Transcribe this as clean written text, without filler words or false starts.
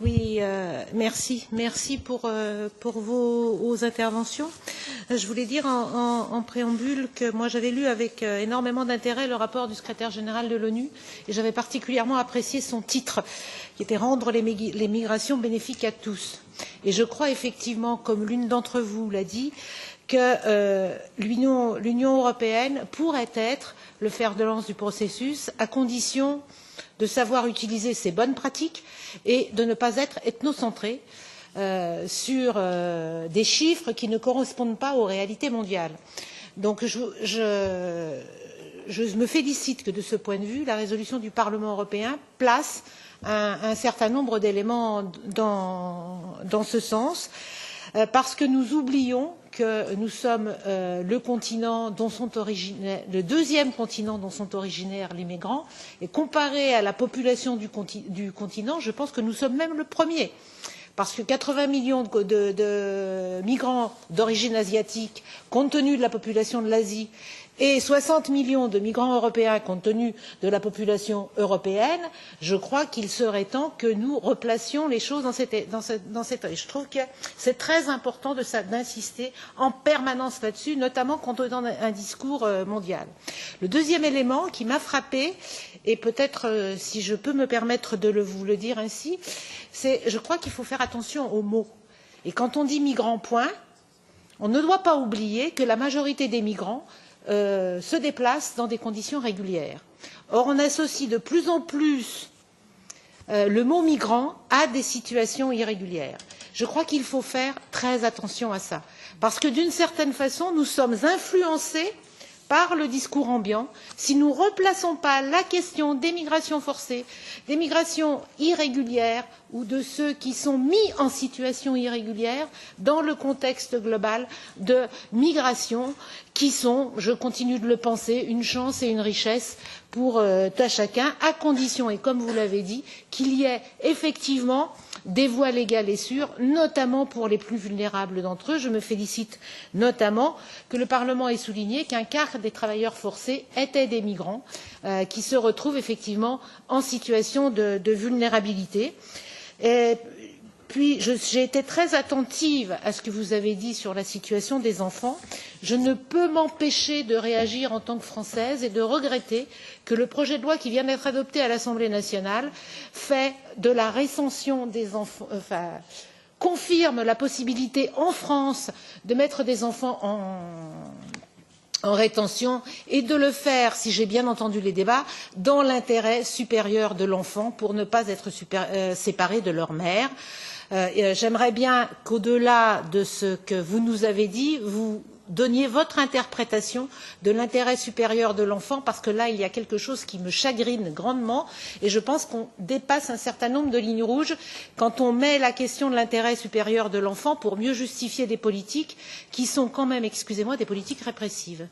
Oui, merci pour vos interventions. Je voulais dire en préambule que moi j'avais lu avec énormément d'intérêt le rapport du secrétaire général de l'ONU et j'avais particulièrement apprécié son titre, qui était Rendre les migrations bénéfiques à tous. Et je crois effectivement, comme l'une d'entre vous l'a dit, que l'Union européenne pourrait être le fer de lance du processus, à condition de savoir utiliser ses bonnes pratiques et de ne pas être ethnocentrée sur des chiffres qui ne correspondent pas aux réalités mondiales. Donc je me félicite que de ce point de vue, la résolution du Parlement européen place un certain nombre d'éléments dans ce sens, parce que nous oublions que nous sommes le deuxième continent dont sont originaires les migrants, et comparé à la population du continent, je pense que nous sommes même le premier, parce que 80 millions de migrants d'origine asiatique, compte tenu de la population de l'Asie, et 60 millions de migrants européens compte tenu de la population européenne, je crois qu'il serait temps que nous replacions les choses dans cette. Je trouve que c'est très important d'insister en permanence là-dessus, notamment quand on est dans un discours mondial. Le deuxième élément qui m'a frappé, et peut-être si je peux me permettre de vous le dire ainsi, c'est je crois qu'il faut faire attention aux mots. Et quand on dit migrants, point, on ne doit pas oublier que la majorité des migrants se déplacent dans des conditions régulières. Or, on associe de plus en plus le mot migrant à des situations irrégulières. Je crois qu'il faut faire très attention à ça, parce que d'une certaine façon, nous sommes influencés par le discours ambiant si nous ne replaçons pas la question des migrations forcées, des migrations irrégulières ou de ceux qui sont mis en situation irrégulière dans le contexte global de migration qui sont, je continue de le penser, une chance et une richesse pour chacun, à condition, et comme vous l'avez dit, qu'il y ait effectivement des voies légales et sûres, notamment pour les plus vulnérables d'entre eux. Je me félicite notamment que le Parlement ait souligné qu'un quart des travailleurs forcés étaient des migrants qui se retrouvent effectivement en situation de vulnérabilité. Et puis, j'ai été très attentive à ce que vous avez dit sur la situation des enfants. Je ne peux m'empêcher de réagir en tant que Française et de regretter que le projet de loi qui vient d'être adopté à l'Assemblée nationale fait de la récension des enfants, confirme la possibilité en France de mettre des enfants en rétention et de le faire, si j'ai bien entendu les débats, dans l'intérêt supérieur de l'enfant pour ne pas être séparés de leur mère. J'aimerais bien qu'au-delà de ce que vous nous avez dit, vous donniez votre interprétation de l'intérêt supérieur de l'enfant, parce que là, il y a quelque chose qui me chagrine grandement et je pense qu'on dépasse un certain nombre de lignes rouges quand on met la question de l'intérêt supérieur de l'enfant pour mieux justifier des politiques qui sont quand même, excusez-moi, des politiques répressives.